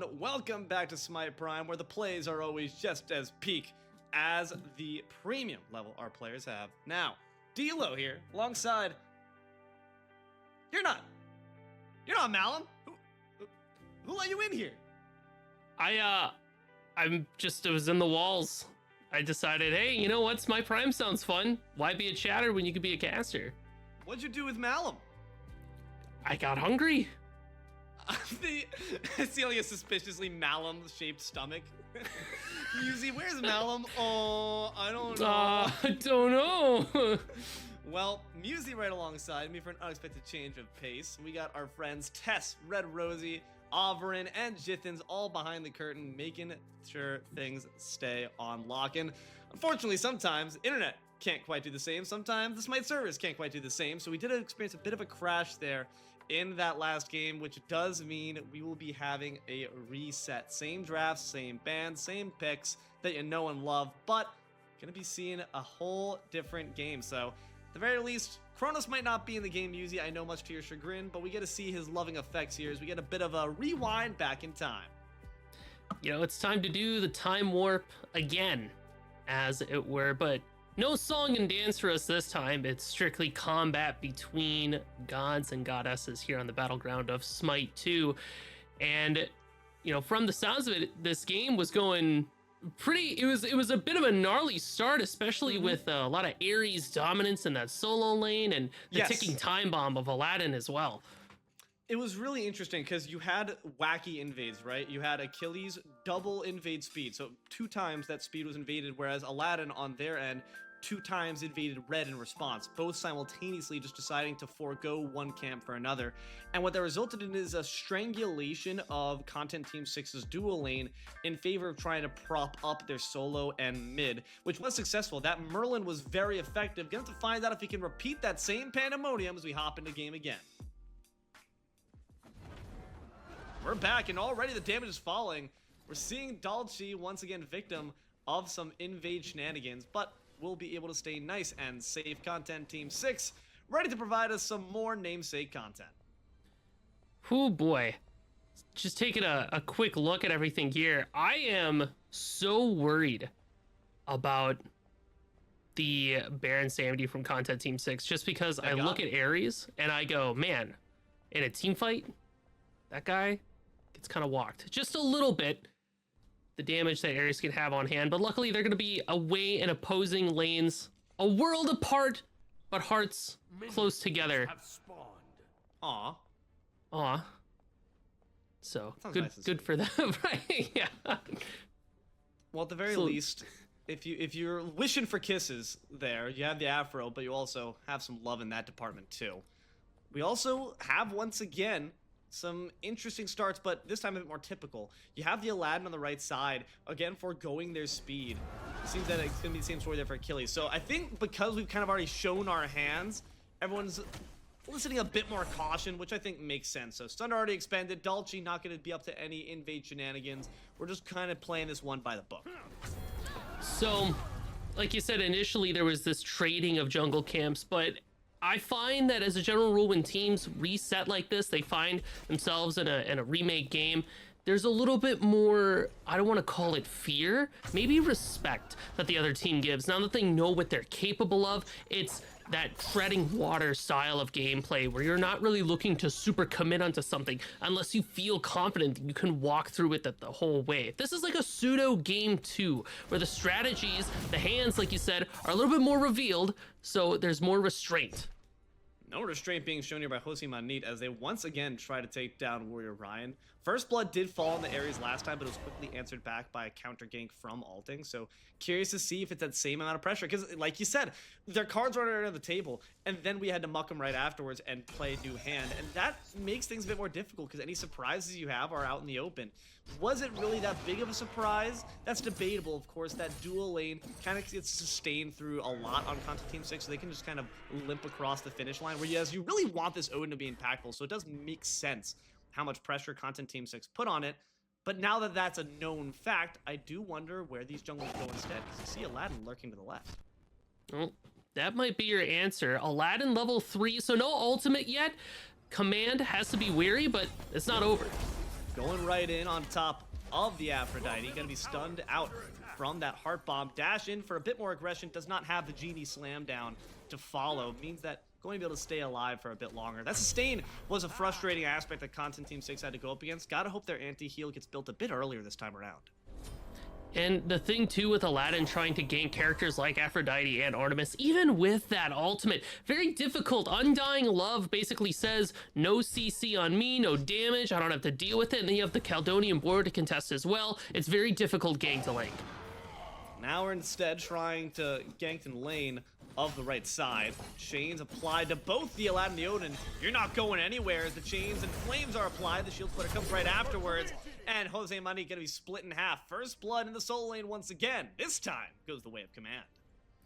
everyone. Welcome back to Smite Prime, where the plays are always just as peak as the premium level our players have. Now, D-Lo here, alongside... You're not Malum. Who let you in here? I was in the walls. I decided, hey, you know what? Smite Prime sounds fun. Why be a chatter when you could be a caster? What'd you do with Malum? I got hungry. Stealing a suspiciously Malum-shaped stomach. Muzi, where's Malum? Oh, I don't know. I don't know. Well, Muzi right alongside me for an unexpected change of pace. We got our friends Tess, Red Rosie, Averin, and Jithens all behind the curtain, making sure things stay on lock-in. Unfortunately, sometimes internet can't quite do the same. Sometimes the Smite servers can't quite do the same. So we did experience a bit of a crash there in that last game, which does mean we will be having a reset. Same drafts, same band, same picks that you know and love, but gonna be seeing a whole different game. So at the very least, Kronos might not be in the game, Muzi, I know, much to your chagrin, but we get to see his loving effects here as we get a bit of a rewind back in time. You know, it's time to do the time warp again, as it were, but no song and dance for us this time. It's strictly combat between gods and goddesses here on the battleground of Smite 2. And, you know, from the sounds of it, this game was going pretty... It was a bit of a gnarly start, especially with a lot of Ares dominance in that solo lane and the ticking time bomb of Aladdin as well. It was really interesting because you had wacky invades, right? You had Achilles double invade speed, so 2 times that speed was invaded, whereas Aladdin on their end 2 times invaded red in response, both simultaneously just deciding to forego one camp for another. And what that resulted in is a strangulation of Content Team 6's dual lane in favor of trying to prop up their solo and mid, which was successful. That Merlin was very effective. Gonna have to find out if he can repeat that same pandemonium as we hop into game again. We're back, and already the damage is falling. We're seeing Dalchi once again victim of some invade shenanigans, but we'll be able to stay nice and safe. Content Team 6 ready to provide us some more namesake content. Oh boy. Just taking a quick look at everything here. I am so worried about the Baron Samedi from Content Team 6 just because I look at Ares and I go, man, in a team fight, that guy gets kind of walked just a little bit. The damage that Ares can have on hand, but luckily they're going to be away in opposing lanes, a world apart, but hearts close together. Aw. So nice good for them, right? Yeah. Well, at the very least, if you're wishing for kisses there, you have the afro, but you also have some love in that department too. We also have, once again, some interesting starts, but this time a bit more typical. You have the Aladdin on the right side, again foregoing their speed. It seems that it's gonna be the same story there for Achilles. So I think because we've kind of already shown our hands, everyone's eliciting a bit more caution, which I think makes sense. So stun already expended, Dalchi not gonna be up to any invade shenanigans. We're just kind of playing this one by the book. So, like you said, initially there was this trading of jungle camps, but I find that as a general rule, when teams reset like this, they find themselves in a remake game, there's a little bit more, I don't want to call it fear, maybe respect that the other team gives. Now that they know what they're capable of, it's that treading water style of gameplay where you're not really looking to super commit onto something unless you feel confident that you can walk through it the whole way. This is like a pseudo game 2 where the strategies, the hands, like you said, are a little bit more revealed, so there's more restraint. No restraint being shown here by Hosi Manit as they once again try to take down Warrior Ryan. First blood did fall in the Ares last time, but it was quickly answered back by a counter gank from Alting. So curious to see if it's that same amount of pressure, because like you said, their cards were already on the table, and then we had to muck them right afterwards and play a new hand, and that makes things a bit more difficult because any surprises you have are out in the open. Was it really that big of a surprise? That's debatable, of course. That dual lane kind of gets sustained through a lot on Content Team 6, so they can just kind of limp across the finish line, where yes, you really want this Odin to be impactful, so it does make sense how much pressure Content Team 6 put on it. But now that that's a known fact, I do wonder where these junglers go instead, because you see Aladdin lurking to the left. Well, that might be your answer. Aladdin level 3, so no ultimate yet. Command has to be wary, but it's not over. going right in on top of the Aphrodite. Gonna be stunned out from that heart bomb. Dash in for a bit more aggression. Does not have the Genie slam down to follow. Means that going to be able to stay alive for a bit longer. That sustain was a frustrating aspect that Content Team 6 had to go up against. Gotta hope their anti-heal gets built a bit earlier this time around. And the thing too with Aladdin trying to gain characters like Aphrodite and Artemis, even with that ultimate, very difficult. Undying Love basically says no CC on me, no damage, I don't have to deal with it. And then you have the Caledonian board to contest as well. It's very difficult gank to lane. Now we're instead trying to gank in lane of the right side. Chains applied to both the Aladdin and the Odin. You're not going anywhere as the chains and flames are applied. The shield splitter comes right afterwards. And Jose Mani gonna be split in half. First blood in the solo lane once again. This time goes the way of command.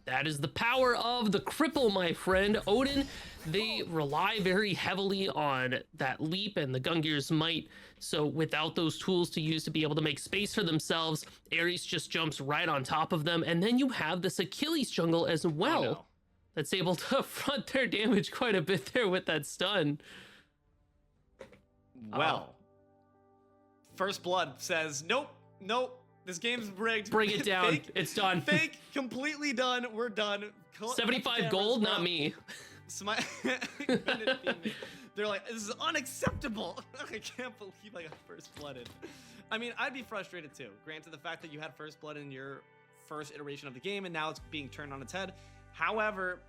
That is the power of the cripple, my friend. Odin, they rely very heavily on that leap and the Gungir's might. So without those tools to use to be able to make space for themselves, Ares just jumps right on top of them. And then you have this Achilles jungle as well. Oh, no. That's able to front their damage quite a bit there with that stun. Well, First Blood says, nope, this game's rigged. Bring it down. Fake, it's done. Fake, completely done. We're done. 75 gold, not me. They're like, this is unacceptable. I can't believe I got First Blooded. I mean, I'd be frustrated too. Granted, the fact that you had First Blood in your first iteration of the game and now it's being turned on its head. However,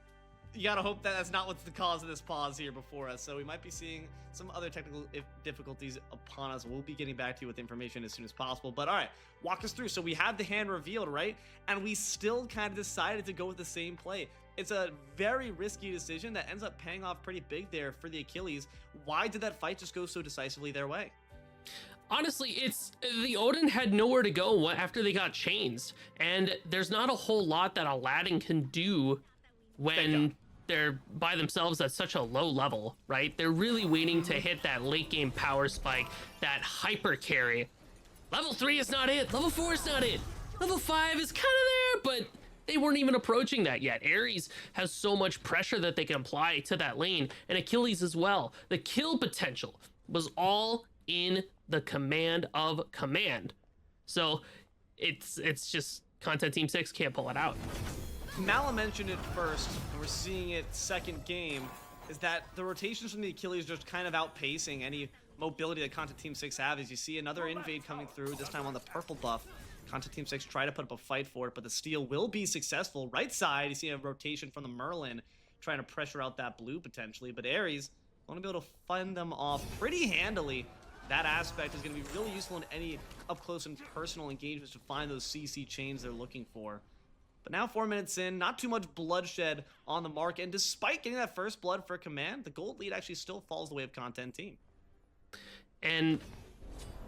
you gotta hope that that's not what's the cause of this pause here before us. So we might be seeing some other technical difficulties upon us. We'll be getting back to you with information as soon as possible. But all right, walk us through. So we have the hand revealed, right? And we still kind of decided to go with the same play. It's a very risky decision that ends up paying off pretty big there for the Achilles. Why did that fight just go so decisively their way? Honestly, it's the Odin had nowhere to go after they got chains, and there's not a whole lot that Aladdin can do when they're by themselves at such a low level, right? They're really waiting to hit that late game power spike, that hyper carry. Level 3 is not it. Level 4 is not it. Level 5 is kind of there, but they weren't even approaching that yet. Ares has so much pressure that they can apply to that lane, and Achilles as well. The kill potential was all in the command of command. So it's just Content Team 6 can't pull it out. Mala mentioned it first, and we're seeing it second game, is that the rotations from the Achilles are just kind of outpacing any mobility that Content Team 6 have. As you see another invade coming through, this time on the purple buff. Content Team 6 try to put up a fight for it, but the steal will be successful. Right side, you see a rotation from the Merlin, trying to pressure out that blue potentially, but Ares want to be able to fend them off pretty handily. That aspect is going to be really useful in any up-close and personal engagements to find those CC chains they're looking for. But now 4 minutes in, not too much bloodshed on the mark, and despite getting that first blood for command, the gold lead actually still falls the way of Content Team. And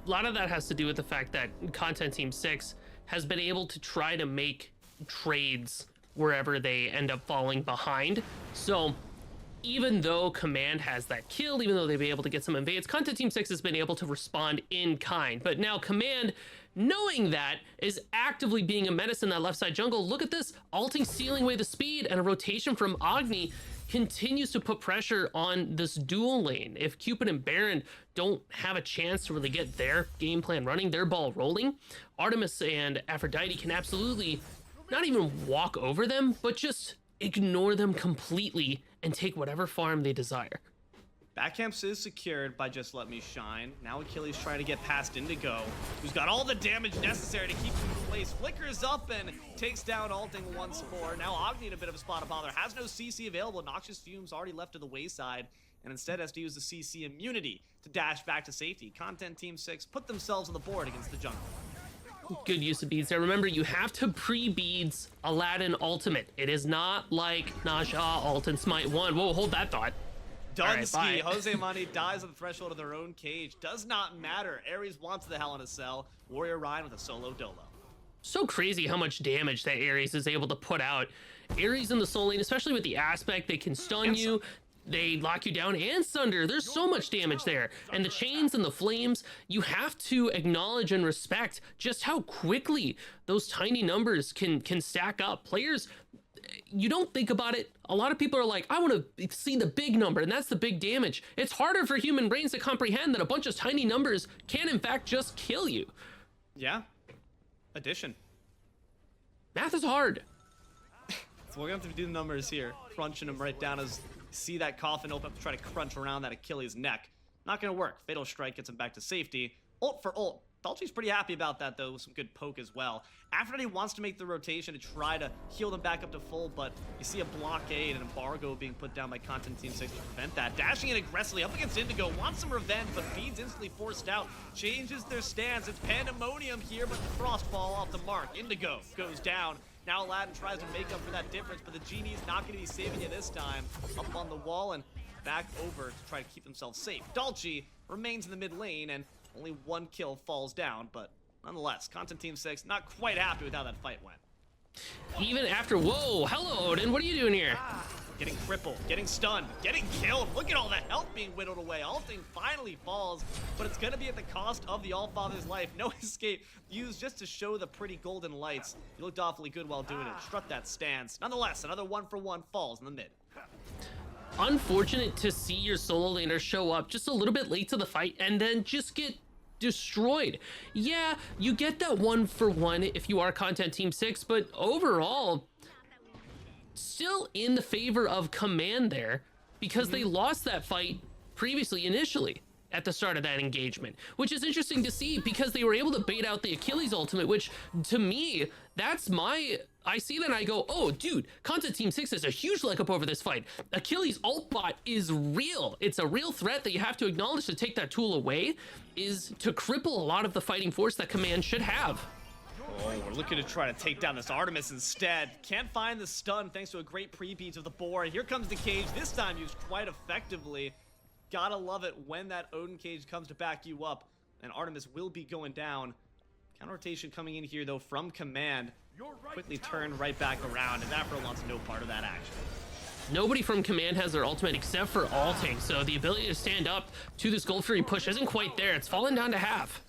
a lot of that has to do with the fact that Content Team 6 has been able to try to make trades wherever they end up falling behind. So even though Command has that kill, even though they've been able to get some invades, Content Team 6 has been able to respond in kind. But now Command, knowing that, is actively being a menace in that left side jungle. Look at this, alting, stealing away the speed, and a rotation from Agni continues to put pressure on this dual lane. If Cupid and Baron don't have a chance to really get their game plan running, their ball rolling, Artemis and Aphrodite can absolutely not even walk over them, but just ignore them completely and take whatever farm they desire. Backcamps is secured by Just Let Me Shine. Now Achilles trying to get past Indigo, who's got all the damage necessary to keep him in place. Flickers up and takes down Alting once more. Now Agni in a bit of a spot of bother. Has no CC available. Noxious Fumes already left to the wayside, and instead has to use the CC immunity to dash back to safety. Content Team 6 put themselves on the board against the jungle. Good use of beads there. Remember, you have to pre-beads Aladdin ultimate. It is not like Naja ult and Smite 1. Whoa, hold that thought. Dunsky, right, Jose Mani dies on the threshold of their own cage. Does not matter. Ares wants the Hell in a Cell. Warrior Ryan with a solo dolo. So crazy how much damage that Ares is able to put out. Ares in the soul lane, especially with the aspect, they can stun you. They lock you down and sunder. There's so much damage there. And the chains and the flames, you have to acknowledge and respect just how quickly those tiny numbers can stack up. Players, you don't think about it. A lot of people are like, I want to see the big number, and that's the big damage. It's harder for human brains to comprehend that a bunch of tiny numbers can, in fact, just kill you. Yeah. Addition. Math is hard. So we're going to have to do the numbers here. Crunching them right down as you see that coffin open up to try to crunch around that Achilles neck. Not going to work. Fatal Strike gets him back to safety. Ult for ult. Dolce's pretty happy about that, though, with some good poke as well. Aphrodite wants to make the rotation to try to heal them back up to full, but you see a blockade and embargo being put down by Content Team 6 to prevent that. Dashing in aggressively up against Indigo, wants some revenge, but Beans instantly forced out. Changes their stance. It's pandemonium here, but the Frostfall off the mark. Indigo goes down. Now Aladdin tries to make up for that difference, but the Genie's not going to be saving it this time. Up on the wall and back over to try to keep themselves safe. Dolce remains in the mid lane, and only one kill falls down, but nonetheless, Content Team 6 not quite happy with how that fight went. Even after, whoa, hello, Odin, what are you doing here? Getting crippled, getting stunned, getting killed. Look at all that health being whittled away. Alting finally falls, but it's going to be at the cost of the Allfather's life. No escape used just to show the pretty golden lights. He looked awfully good while doing it. Strut that stance. Nonetheless, another 1-for-1 falls in the mid. Unfortunate to see your solo laner show up just a little bit late to the fight and then just get destroyed. Yeah, you get that 1-for-1 if you are Content Team 6, but overall, still in the favor of Command there because they lost that fight previously, initially, at the start of that engagement, which is interesting to see because they were able to bait out the Achilles ultimate, which to me, I see that and I go, oh dude, Content Team 6 has a huge leg up over this fight. Achilles ult bot is real. It's a real threat that you have to acknowledge. To take that tool away is to cripple a lot of the fighting force that Command should have. Oh, we're looking to try to take down this Artemis instead. Can't find the stun thanks to a great pre-beat of the board. Here comes the cage, this time used quite effectively. Gotta love it when that Odin cage comes to back you up, and Artemis will be going down. Counter rotation coming in here, though, from Command. Quickly turn right back around, and Afro wants no part of that action. Nobody from Command has their ultimate except for Alting, so the ability to stand up to this Gold Fury push isn't quite there. It's fallen down to half.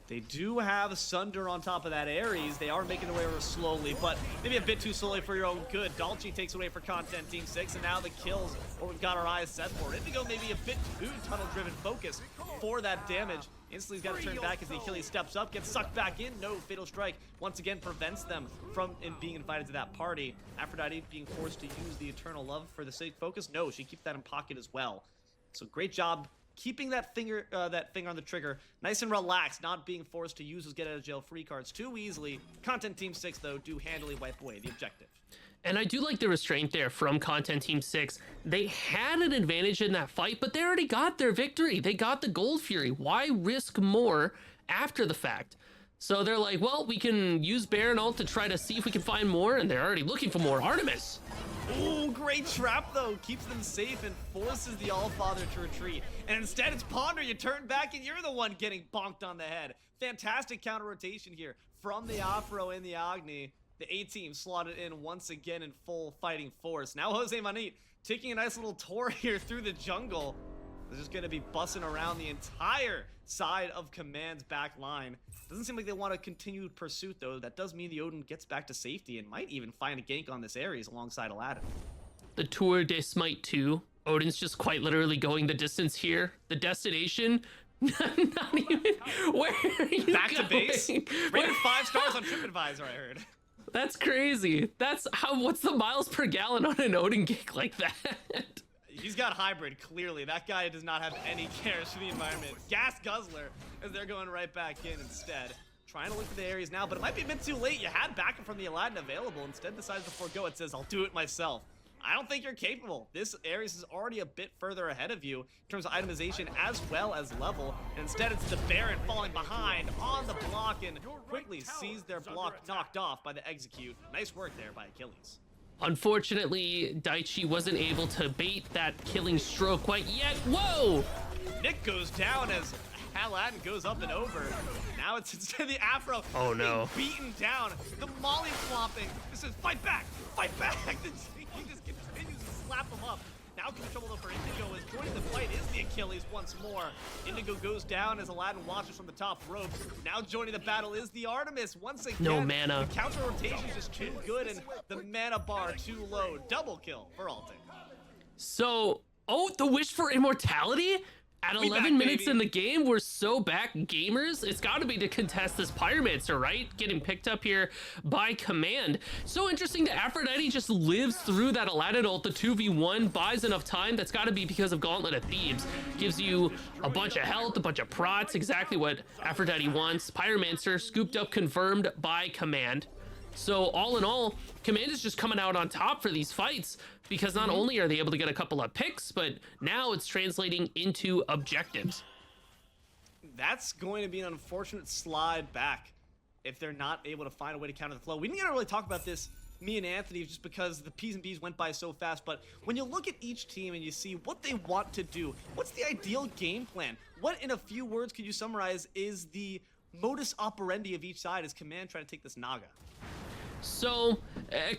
They do have Sunder on top of that Ares. They are making their way over slowly, but maybe a bit too slowly for your own good. Dolce takes away for Content Team 6, and now the kills, or we've got our eyes set for. Indigo maybe a bit too tunnel-driven focus for that damage. Instantly he's got to turn back as the Achilles steps up, gets sucked back in. No, Fatal Strike once again prevents them from being invited to that party. Aphrodite being forced to use the Eternal Love for the sake focus. No, she keeps that in pocket as well. So great job keeping that finger on the trigger nice and relaxed, not being forced to use those get out of jail free cards too easily. Content Team 6 though do handily wipe away the objective. And I do like the restraint there from Content Team 6. They had an advantage in that fight, but they already got their victory. They got the Gold Fury. Why risk more after the fact? So they're like, well, we can use Baron ult to try to see if we can find more, and they're already looking for more. Artemis! Ooh, great trap though. Keeps them safe and forces the Allfather to retreat. And instead it's Ponder. You turn back and you're the one getting bonked on the head. Fantastic counter rotation here from the Afro and the Agni. The A-team slotted in once again in full fighting force. Now Jose Manit taking a nice little tour here through the jungle. They're just going to be bussing around the entire side of Command's back line. Doesn't seem like they want to continue pursuit, though. That does mean the Odin gets back to safety and might even find a gank on this Ares alongside Aladdin. The Tour de Smite 2. Odin's just quite literally going the distance here. The destination, not even... Where are you back going? To base? Rated 5 stars on TripAdvisor, I heard. That's crazy. What's the miles per gallon on an Odin gank like that? He's got hybrid, clearly. That guy does not have any cares for the environment. Gas Guzzler, as they're going right back in instead. Trying to look for the areas now, but it might be a bit too late. You had backup from the Aladdin available. Instead decides to forego it, says, I'll do it myself. I don't think you're capable. This Ares is already a bit further ahead of you in terms of itemization as well as level. And instead, it's the Baron falling behind on the block and quickly sees their block knocked off by the execute. Nice work there by Achilles. Unfortunately, Daichi wasn't able to bait that killing stroke quite yet. Whoa! Nick goes down as Aladdin goes up and over. Now it's instead the Afro being beaten down. The molly flopping. This is fight back, fight back. He just continues to slap him up. Now could be trouble though for Indigo, as joining the fight is the Achilles once more. Indigo goes down as Aladdin watches from the top rope. Now joining the battle is the Artemis. Once again, No mana. the counter rotation is just too good and the mana bar too low. Double kill for Alting. So, oh, the wish for immortality? At We 11 back, minutes baby. in the game, we're so back, gamers. It's got to be to contest this Pyromancer, right? Getting picked up here by Command. So interesting that Aphrodite just lives through that Aladdin ult. The 2v1 buys enough time. That's got to be because of Gauntlet of Thebes. Gives you a bunch of health, a bunch of prots, exactly what Aphrodite wants. Pyromancer scooped up, confirmed by Command. So all in all, Command is just coming out on top for these fights because not only are they able to get a couple of picks, but now it's translating into objectives. That's going to be an unfortunate slide back if they're not able to find a way to counter the flow. We didn't get to really talk about this, me and Anthony, just because the P's and B's went by so fast, but when you look at each team and you see what they want to do, what's the ideal game plan? What, in a few words, could you summarize is the modus operandi of each side as Command try to take this Naga? So,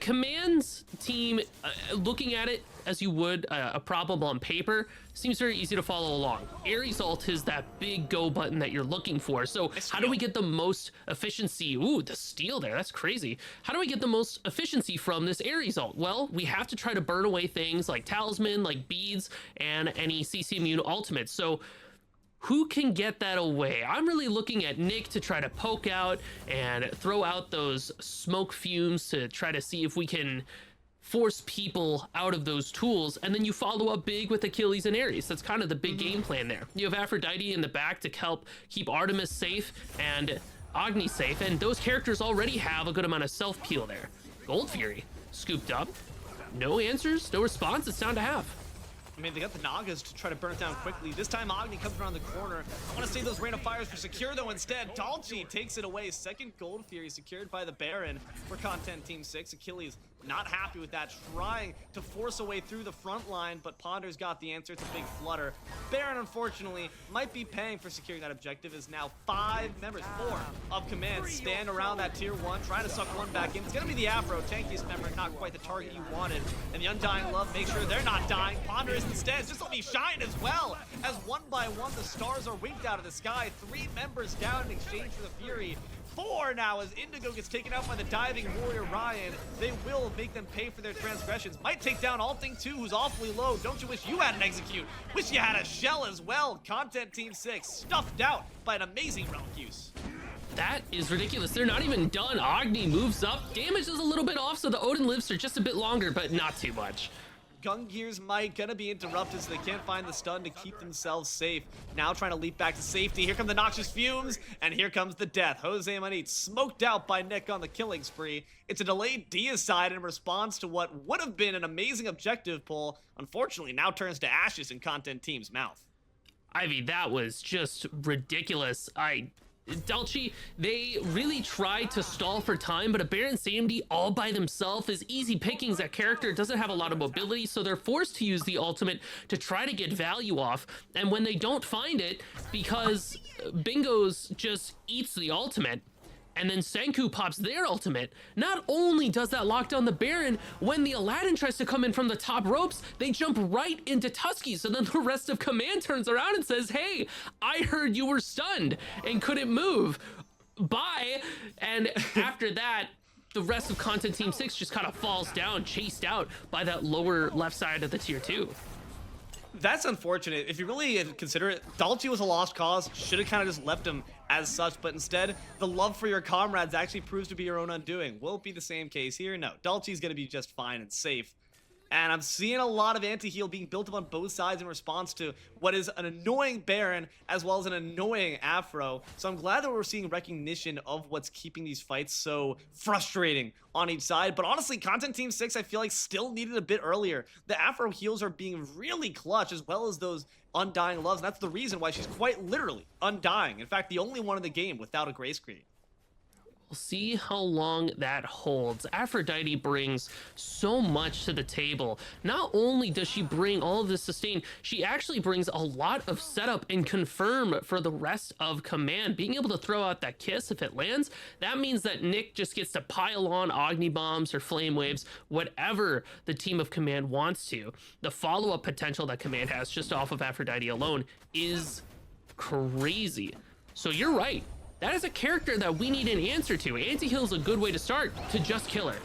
Command's team, looking at it as you would a problem on paper, seems very easy to follow along. Ares ult is that big go button that you're looking for. So, how do we get the most efficiency? Ooh, the steal there, that's crazy. How do we get the most efficiency from this Ares ult? Well, we have to try to burn away things like Talisman, like Beads, and any CC immune ultimates. So, who can get that away? I'm really looking at Nick to try to poke out and throw out those smoke fumes to try to see if we can force people out of those tools. And then you follow up big with Achilles and Ares. That's kind of the big game plan there. You have Aphrodite in the back to help keep Artemis safe and Agni safe. And those characters already have a good amount of self peel there. Gold Fury scooped up. No answers, no response. It's down to half. I mean, they got the Nagas to try to burn it down quickly. This time, Agni comes around the corner. I want to save those random fires for Secure, though, instead. Dalchi takes it away. Second Gold Fury secured by the Baron for Content Team 6. Achilles not happy with that, trying to force a way through the front line, but Ponder's got the answer. It's a big flutter. Baron, unfortunately, might be paying for securing that objective, as now 4 of Command stand around that tier 1, trying to suck one back in. It's going to be the Afro, tankiest member, not quite the target you wanted. And the Undying Love make sure they're not dying. Ponder is instead. Just let me shine as well, as one by one the stars are winked out of the sky. 3 members down in exchange for the Fury. 4 now as Indigo gets taken out by the diving Warrior Ryan. They will make them pay for their transgressions. Might take down Alting too, who's awfully low. Don't you wish you had an execute? Wish you had a shell as well. Content Team 6 stuffed out by an amazing relic use. That is ridiculous. They're not even done. Agni moves up. Damage is a little bit off, so the Odin lives for just a bit longer, but not too much. Gungear's might gonna be interrupted, so they can't find the stun to keep themselves safe. Now trying to leap back to safety. Here come the noxious fumes, and here comes the death. Jose Manit smoked out by Nick on the killing spree. It's a delayed deicide in response to what would have been an amazing objective pull. Unfortunately, now turns to ashes in Content Team's mouth. Ivy, that was just ridiculous. Dalchi, they really tried to stall for time, but a Baron Samedi all by themselves is easy pickings. That character doesn't have a lot of mobility, so they're forced to use the ultimate to try to get value off. And when they don't find it, because Bingos just eats the ultimate, and then Senku pops their ultimate, not only does that lock down the Baron, when the Aladdin tries to come in from the top ropes, they jump right into Tusky. So then the rest of Command turns around and says, hey, I heard you were stunned and couldn't move. Bye. And after that, the rest of Content Team 6 just kind of falls down, chased out by that lower left side of the tier 2. That's unfortunate. If you really consider it, Dalchi was a lost cause. Should have kind of just left him as such, but instead, the love for your comrades actually proves to be your own undoing. Will it be the same case here? No. Dalchi's going to be just fine and safe. And I'm seeing a lot of anti-heal being built up on both sides in response to what is an annoying Baron as well as an annoying Afro. So I'm glad that we're seeing recognition of what's keeping these fights so frustrating on each side. But honestly, Content Team 6, I feel like still needed a bit earlier. The Afro heals are being really clutch as well as those Undying Loves. And that's the reason why she's quite literally undying. In fact, the only one in the game without a Grace Creed. We'll see how long that holds. Aphrodite brings so much to the table. Not only does she bring all of this sustain, she actually brings a lot of setup and confirm for the rest of Command. Being able to throw out that kiss if it lands, that means that Nick just gets to pile on Agni Bombs or Flame Waves, whatever the team of Command wants to. The follow-up potential that Command has just off of Aphrodite alone is crazy. So you're right. That is a character that we need an answer to. Anti-heal is a good way to start to just kill her.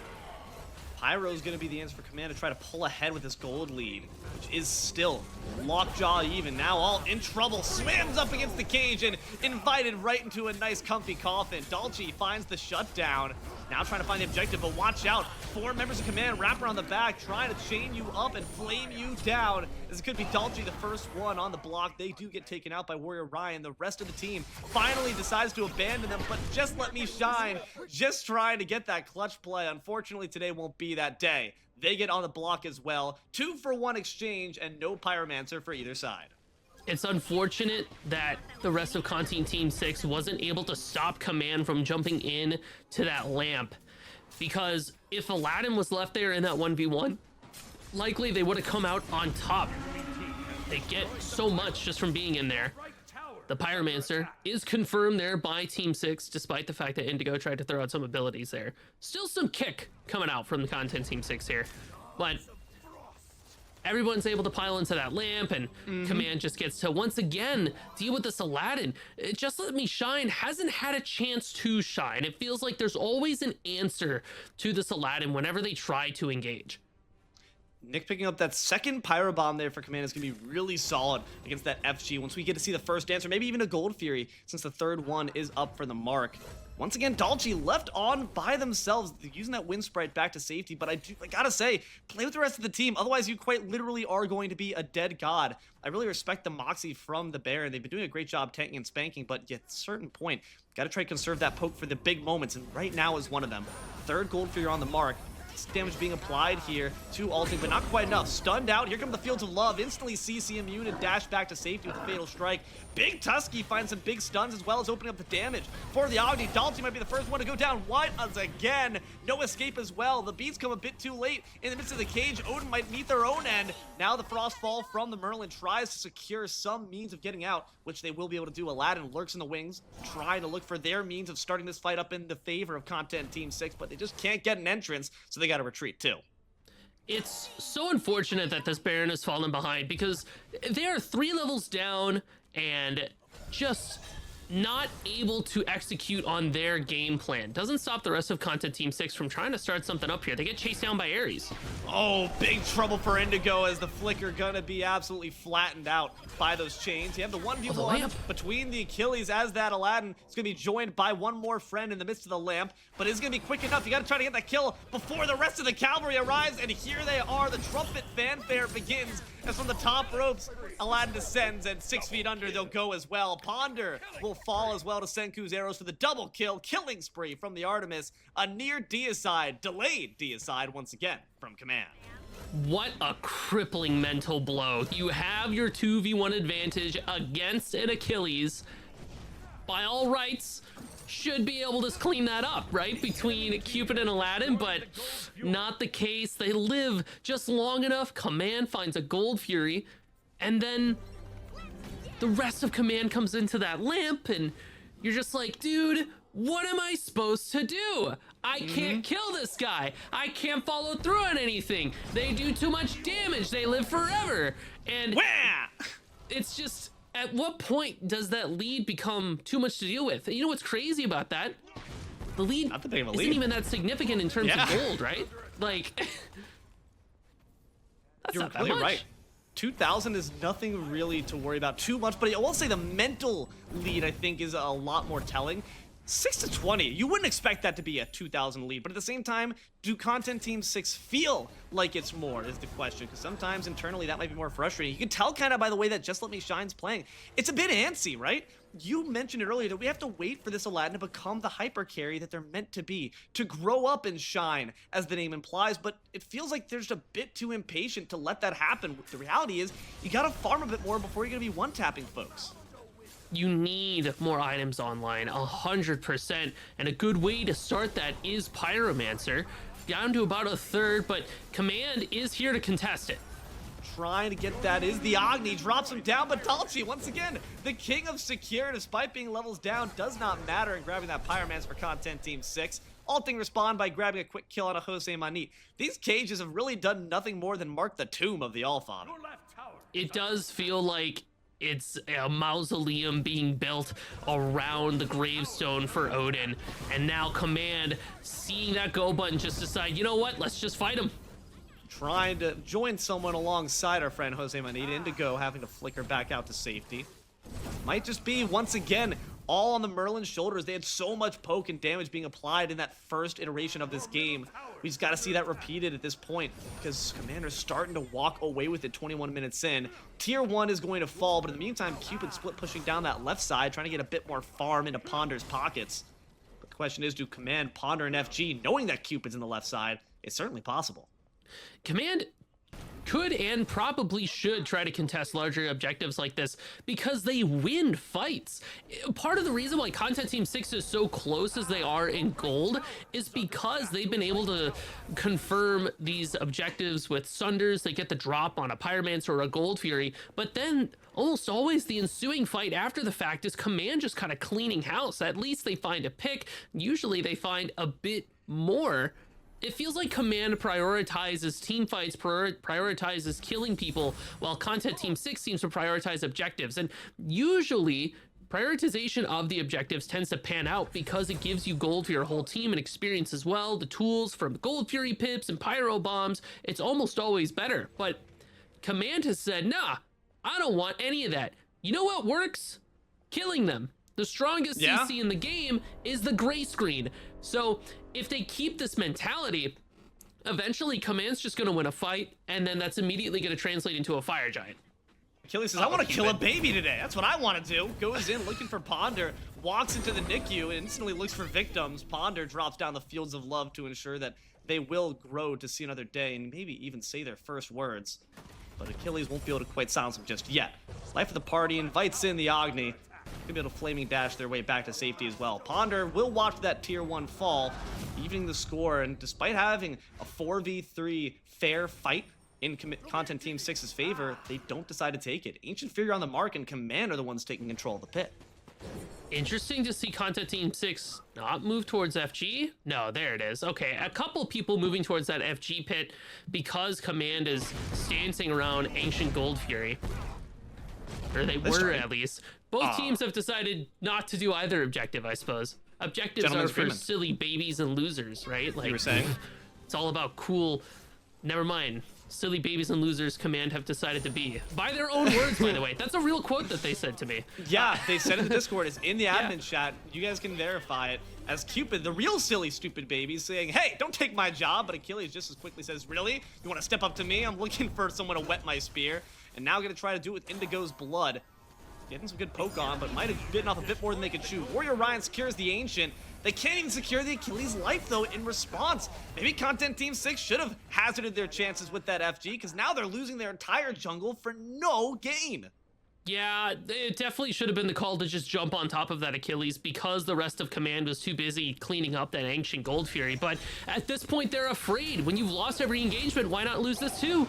Pyro is going to be the answer for Command to try to pull ahead with this gold lead, which is still lockjaw even. Now all in trouble, swims up against the cage and invited right into a nice comfy coffin. Dulce finds the shutdown. Now trying to find the objective, but watch out. 4 members of Command wrap around the back, trying to chain you up and flame you down. As it could be Dulce, the first one on the block. They do get taken out by Warrior Ryan. The rest of the team finally decides to abandon them, but Just Let Me Shine, just trying to get that clutch play. Unfortunately, today won't be that day. They get on the block as well. 2-for-1 exchange and no Pyromancer for either side. It's unfortunate that the rest of Conti Team 6 wasn't able to stop Command from jumping in to that lamp, because if Aladdin was left there in that 1v1, likely they would have come out on top. They get so much just from being in there. The Pyromancer is confirmed there by Team 6, despite the fact that Indigo tried to throw out some abilities there. Still some kick coming out from the Content Team 6 here, but everyone's able to pile into that lamp, and Command just gets to once again deal with this Aladdin. Just Let Me Shine hasn't had a chance to shine. It feels like there's always an answer to this Aladdin whenever they try to engage. Nick picking up that second Pyro Bomb there for Command is going to be really solid against that FG once we get to see the first dance, or maybe even a Gold Fury, since the third one is up for the mark. Once again, Dulce left on by themselves, using that Wind Sprite back to safety, but I gotta say, play with the rest of the team, otherwise you quite literally are going to be a dead god. I really respect the Moxie from the Baron. They've been doing a great job tanking and spanking, but at a certain point, gotta try to conserve that poke for the big moments, and right now is one of them. Third Gold Fury on the mark. Damage being applied here to Alting, but not quite enough. Stunned out. Here come the Fields of Love. Instantly CC immune and dash back to safety with the Fatal Strike. Big Tusky finds some big stuns as well as opening up the damage for the Agni. Dulce might be the first one to go down once again. No escape as well. The beats come a bit too late in the midst of the cage. Odin might meet their own end. Now the Frostfall from the Merlin tries to secure some means of getting out, which they will be able to do. Aladdin lurks in the wings, trying to look for their means of starting this fight up in the favor of Content Team 6, but they just can't get an entrance, so they got to retreat too. It's so unfortunate that this Baron has fallen behind, because they are 3 levels down and just not able to execute on their game plan. Doesn't stop the rest of Content Team 6 from trying to start something up here. They get chased down by Ares. Oh, big trouble for Indigo, as the Flicker gonna be absolutely flattened out by those chains. You have the 1v1 between the Achilles as that Aladdin is gonna be joined by one more friend in the midst of the lamp, but it's gonna be quick enough. You gotta try to get that kill before the rest of the cavalry arrives, and here they are. The trumpet fanfare begins as from the top ropes, Aladdin descends, and 6 feet under they'll go as well. Ponder will fall as well to Senku's arrows for the double kill, killing spree from the Artemis. A near deicide, delayed deicide once again from Command. What a crippling mental blow. You have your 2v1 advantage against an Achilles. By all rights, should be able to clean that up, right? Between Cupid and Aladdin, but not the case. They live just long enough. Command finds a Gold Fury, and then the rest of Command comes into that lamp, and you're just like, dude, what am I supposed to do? I can't kill this guy. I can't follow through on anything. They do too much damage. They live forever. And it's just, at what point does that lead become too much to deal with? You know what's crazy about that? The lead isn't even that significant in terms of gold, right? Like, that's not that much. Right. 2,000 is nothing really to worry about too much, but I will say the mental lead, I think, is a lot more telling. 6 to 20, you wouldn't expect that to be a 2,000 lead, but at the same time, do Content Team 6 feel like it's more, is the question, because sometimes internally that might be more frustrating. You can tell kind of by the way that Just Let Me Shine's playing. It's a bit antsy, right? You mentioned it earlier that we have to wait for this Aladdin to become the hyper carry that they're meant to be, to grow up and shine, as the name implies, but it feels like they're just a bit too impatient to let that happen. The reality is, you gotta farm a bit more before you're gonna be one-tapping folks. you need more items online, 100%. And a good way to start that is Pyromancer, down to about a third, but Command is here to contest it. Trying to get that is the Agni, drops him down, but Dalchi, once again, the king of secure, despite being levels down, does not matter, and grabbing that Pyromancer for Content Team 6. Alting respond by grabbing a quick kill on a Jose Manit. These cages have really done nothing more than mark the tomb of the Allfather. It does feel like it's a mausoleum being built around the gravestone for Odin, and now Command, seeing that go button, just decide, you know what, let's just fight him. Trying to join someone alongside our friend Jose Manit. Indigo having to flicker back out to safety. Might just be, once again, all on the Merlin's shoulders. They had so much poke and damage being applied in that first iteration of this game. We just got to see that repeated at this point, because Commander's starting to walk away with it 21 minutes in. Tier 1 is going to fall, but in the meantime, Cupid split pushing down that left side, trying to get a bit more farm into Ponder's pockets. But the question is, do Command, Ponder, and FG, knowing that Cupid's in the left side? It's certainly possible. Command could and probably should try to contest larger objectives like this because they win fights. Part of the reason why Content Team 6 is so close as they are in gold is because they've been able to confirm these objectives with Sunders. They get the drop on a Pyromancer or a Gold Fury, but then almost always the ensuing fight after the fact is Command just kind of cleaning house. At least they find a pick. Usually they find a bit more. It feels like Command prioritizes team fights, prioritizes killing people, while Content Team 6 seems to prioritize objectives. And usually, prioritization of the objectives tends to pan out because it gives you gold for your whole team and experience as well. The tools from Gold Fury Pips and Pyro Bombs, it's almost always better. But Command has said, nah, I don't want any of that. You know what works? Killing them. The strongest CC in the game is the gray screen. So if they keep this mentality, eventually Command's just going to win a fight, and then that's immediately going to translate into a fire giant. Achilles says, I want to kill a baby today. That's what I want to do. Goes in looking for Ponder, walks into the NICU, and instantly looks for victims. Ponder drops down the Fields of Love to ensure that they will grow to see another day and maybe even say their first words. But Achilles won't be able to quite silence him just yet. Life of the party invites in the Agni. Gonna be able to flaming dash their way back to safety as well. Ponder will watch that tier 1 fall, evening the score, and despite having a 4v3 fair fight in Content Team 6's favor, they don't decide to take it. Ancient Fury on the mark and Command are the ones taking control of the pit. Interesting to see Content Team 6 not move towards FG. No, there it is. Okay, a couple people moving towards that FG pit because Command is stancing around Ancient Gold Fury. Or they were, at least. Both teams have decided not to do either objective, I suppose. Objectives are for silly babies and losers, right? Like, you were saying? It's all about cool... Never mind. Silly babies and losers Command have decided to be. By their own words, by the way. That's a real quote that they said to me. Yeah, they said in the Discord. It's in the admin chat. You guys can verify it. As Cupid, the real silly, stupid baby, saying, hey, don't take my job. But Achilles just as quickly says, really? You want to step up to me? I'm looking for someone to wet my spear. And now going to try to do it with Indigo's blood. Getting some good poke on, but might have bitten off a bit more than they could chew. Warrior Ryan secures the Ancient. They can't even secure the Achilles life, though, in response. Maybe Content Team 6 should have hazarded their chances with that FG, because now they're losing their entire jungle for no gain. Yeah, it definitely should have been the call to just jump on top of that Achilles because the rest of Command was too busy cleaning up that Ancient Gold Fury. But at this point, they're afraid. When you've lost every engagement, why not lose this too?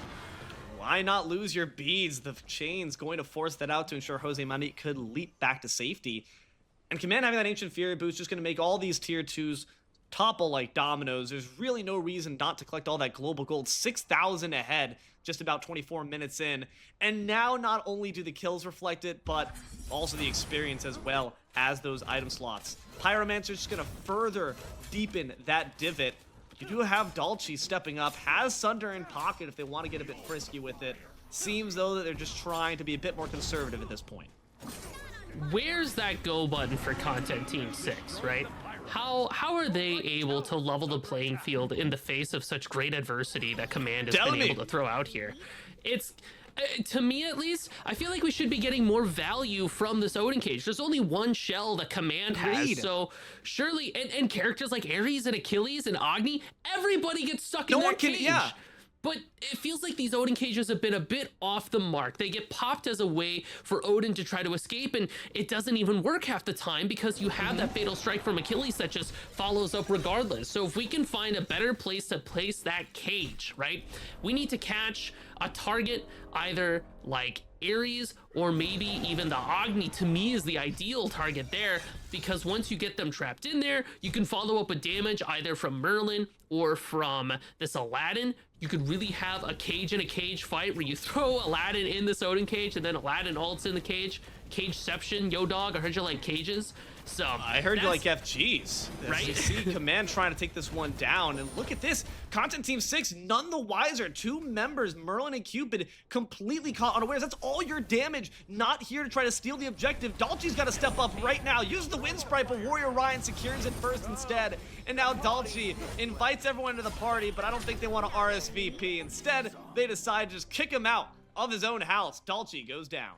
Why not lose your beads? The chain's going to force that out to ensure Jose Manit could leap back to safety. And Command having that Ancient Fury boost just going to make all these tier 2s topple like dominoes. There's really no reason not to collect all that global gold. 6,000 ahead, just about 24 minutes in. And now not only do the kills reflect it, but also the experience as well as those item slots. Pyromancer's just going to further deepen that divot. You do have Dalchi stepping up, has Sunder in pocket if they want to get a bit frisky with it. Seems, though, that they're just trying to be a bit more conservative at this point. Where's that go button for Content Team 6, right? How are they able to level the playing field in the face of such great adversity that Command has been able to throw out here? It's... to me, at least, I feel like we should be getting more value from this Odin cage. There's only one shell that Command has, so surely, and characters like Ares and Achilles and Agni, everybody gets stuck in that cage. But it feels like these Odin cages have been a bit off the mark. They get popped as a way for Odin to try to escape, and it doesn't even work half the time because you have that fatal strike from Achilles that just follows up regardless. So if we can find a better place to place that cage, right? We need to catch a target either like Ares or maybe even the Agni. To me is the ideal target there, because once you get them trapped in there, you can follow up with damage either from Merlin or from this Aladdin. You could really have a cage in a cage fight where you throw Aladdin in this Odin cage and then Aladdin ults in the cage. Cageception, yo dog, I heard you like cages. So I heard you like FGs. Right? You see Command trying to take this one down, and look at this. Content Team 6, none the wiser. Two members, Merlin and Cupid, completely caught unawares. That's all your damage. Not here to try to steal the objective. Dalchi's got to step up right now. Use the wind sprite, but Warrior Ryan secures it first instead. And now Dalchi invites everyone to the party, but I don't think they want to RSVP. Instead, they decide to just kick him out of his own house. Dalchi goes down.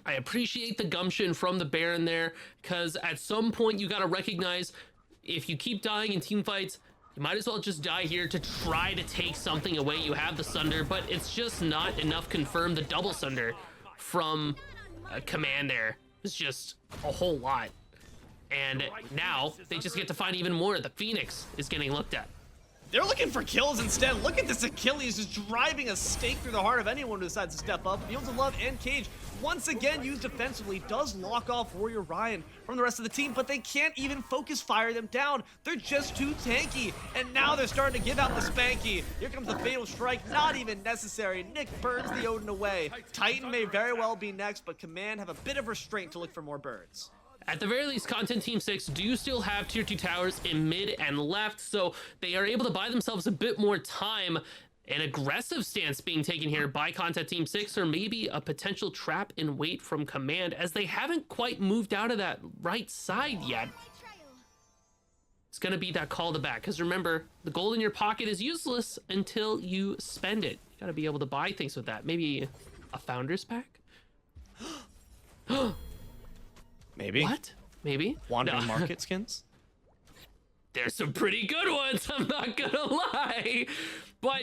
I appreciate the gumption from the Baron there, because at some point you got to recognize if you keep dying in team fights, you might as well just die here to try to take something away. You have the Sunder, but it's just not enough confirmed. The double Sunder from Command there is just a whole lot. And now they just get to find even more. The Phoenix is getting looked at. They're looking for kills instead. Look at this Achilles just driving a stake through the heart of anyone who decides to step up. Fields of Love and Cage, once again used defensively, does lock off Warrior Ryan from the rest of the team, but they can't even focus fire them down. They're just too tanky, and now they're starting to give out the spanky. Here comes the fatal strike, not even necessary. Nick burns the Odin away. Titan may very well be next, but Command have a bit of restraint to look for more birds. At the very least, Content Team 6 do still have tier 2 towers in mid and left, so they are able to buy themselves a bit more time. An aggressive stance being taken here by Content Team 6, or maybe a potential trap in wait from Command, as they haven't quite moved out of that right side yet. It's going to be that call to back, because remember, the gold in your pocket is useless until you spend it. You got to be able to buy things with that. Maybe a Founders Pack? Maybe. What? Maybe? Wandering No. Market skins? There's some pretty good ones, I'm not gonna lie. But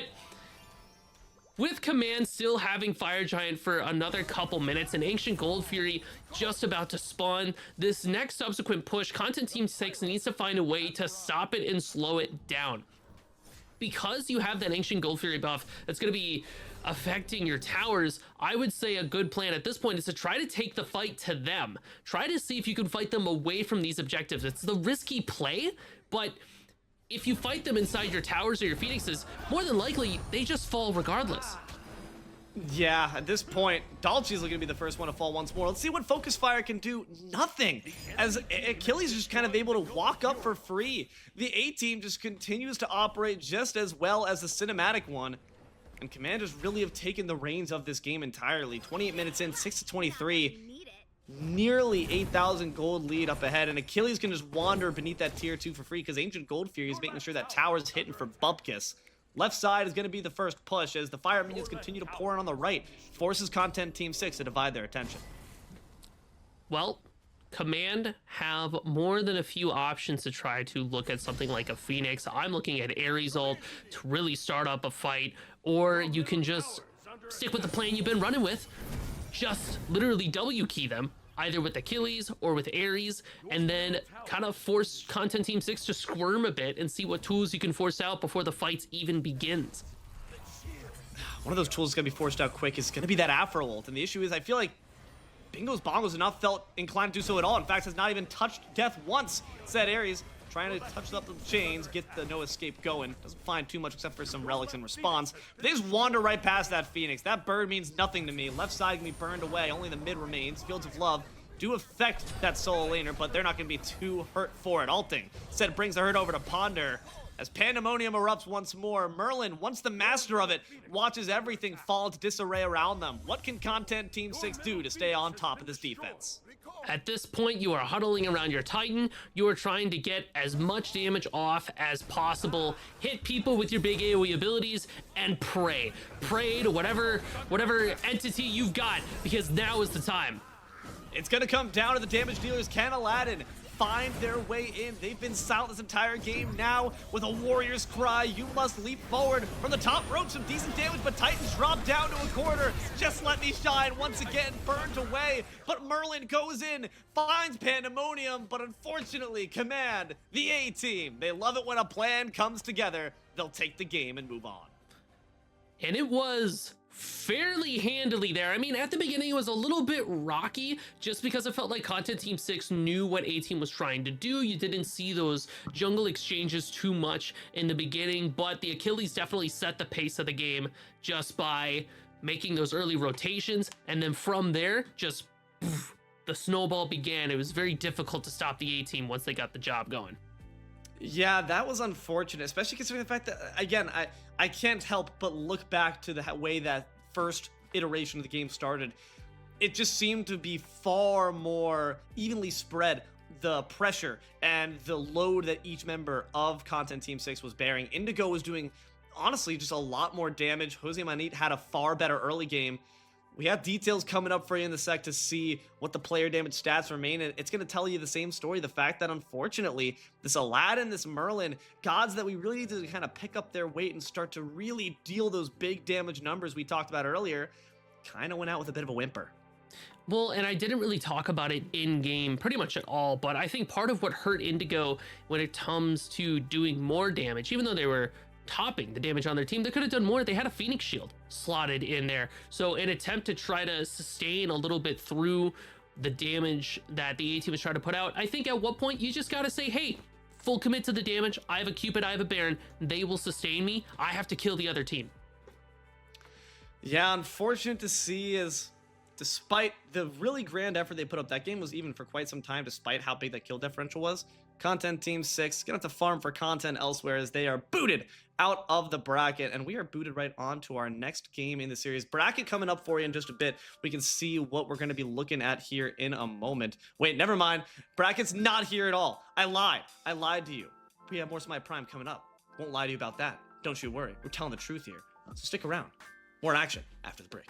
with Command still having Fire Giant for another couple minutes and Ancient Gold Fury just about to spawn, this next subsequent push, Content Team 6 needs to find a way to stop it and slow it down. Because you have that Ancient Gold Fury buff that's going to be affecting your towers, I would say a good plan at this point is to try to take the fight to them. Try to see if you can fight them away from these objectives. It's the risky play, but if you fight them inside your towers or your Phoenixes, more than likely, they just fall regardless. Yeah, at this point, Dalchi's looking to be the first one to fall once more. Let's see what Focus Fire can do. Nothing. As Achilles is just kind of able to walk up for free. The A-Team just continues to operate just as well as the cinematic one. And Commanders really have taken the reins of this game entirely. 28 minutes in, 6-23. Nearly 8,000 gold lead up ahead. And Achilles can just wander beneath that tier 2 for free because Ancient Gold Fury is making sure that tower's hitting for Bupkis. Left side is going to be the first push as the fire minions continue to pour in on the right. Forces Content Team 6 to divide their attention. Well, Command have more than a few options to try to look at something like a Phoenix. I'm looking at Ares ult to really start up a fight, or you can just stick with the plan you've been running with. Just literally W key them, either with Achilles or with Ares, and then kind of force Content Team 6 to squirm a bit and see what tools you can force out before the fight even begins. One of those tools that's going to be forced out quick is going to be that Afro ult, and the issue is I feel like Bingos Bongos have not felt inclined to do so at all. In fact, has not even touched death once, said Ares. Trying to touch up the chains, get the no escape going. Doesn't find too much except for some relics in response. But they just wander right past that Phoenix. That bird means nothing to me. Left side can be burned away. Only the mid remains. Fields of Love do affect that solo laner, but they're not going to be too hurt for it. Ulting instead brings the hurt over to Ponder. As Pandemonium erupts once more, Merlin, once the master of it, watches everything fall into disarray around them. What can Content Team 6 do to stay on top of this defense? At this point, you are huddling around your Titan. You are trying to get as much damage off as possible. Hit people with your big AoE abilities and pray. Pray to whatever entity you've got, because now is the time. It's going to come down to the damage dealers. Can Aladdin find their way in. They've been silent this entire game now with a warrior's cry. You must leap forward from the top rope. Some decent damage, but Titans drop down to a corner. Just let me shine once again, burned away. But Merlin goes in, finds Pandemonium, but unfortunately, Command, the A team, they love it when a plan comes together. They'll take the game and move on. And it was fairly handily there. I mean, at the beginning, it was a little bit rocky just because it felt like Content Team 6 knew what A-Team was trying to do. You didn't see those jungle exchanges too much in the beginning, but the Achilles definitely set the pace of the game just by making those early rotations. And then from there, just poof, the snowball began. It was very difficult to stop the A-Team once they got the job going. Yeah, that was unfortunate, especially considering the fact that, again, I can't help but look back to the way that first iteration of the game started. It just seemed to be far more evenly spread, the pressure and the load that each member of Content Team 6 was bearing. Indigo was doing, honestly, just a lot more damage. Jose Manit had a far better early game. We have details coming up for you in the sec to see what the player damage stats remain. And it's going to tell you the same story. The fact that, unfortunately, this Aladdin, this Merlin, gods that we really need to kind of pick up their weight and start to really deal those big damage numbers we talked about earlier, kind of went out with a bit of a whimper. Well, and I didn't really talk about it in game pretty much at all, but I think part of what hurt Indigo when it comes to doing more damage, even though they were topping the damage on their team, they could have done more. They had a Phoenix Shield slotted in there. So an attempt to try to sustain a little bit through the damage that the A-Team was trying to put out, I think at what point you just got to say, hey, full commit to the damage. I have a Cupid, I have a Baron. They will sustain me. I have to kill the other team. Yeah, unfortunate to see is despite the really grand effort they put up, that game was even for quite some time, despite how big that kill differential was. Content Team 6 gonna have to farm for content elsewhere as they are booted out of the bracket, and we are booted right on to our next game in the series. Bracket coming up for you in just a bit. We can see what we're gonna be looking at here in a moment. Wait, never mind. Bracket's not here at all. I lied to you. We have more Semi Prime coming up. Won't lie to you about that. Don't you worry. We're telling the truth here. So stick around. More action after the break.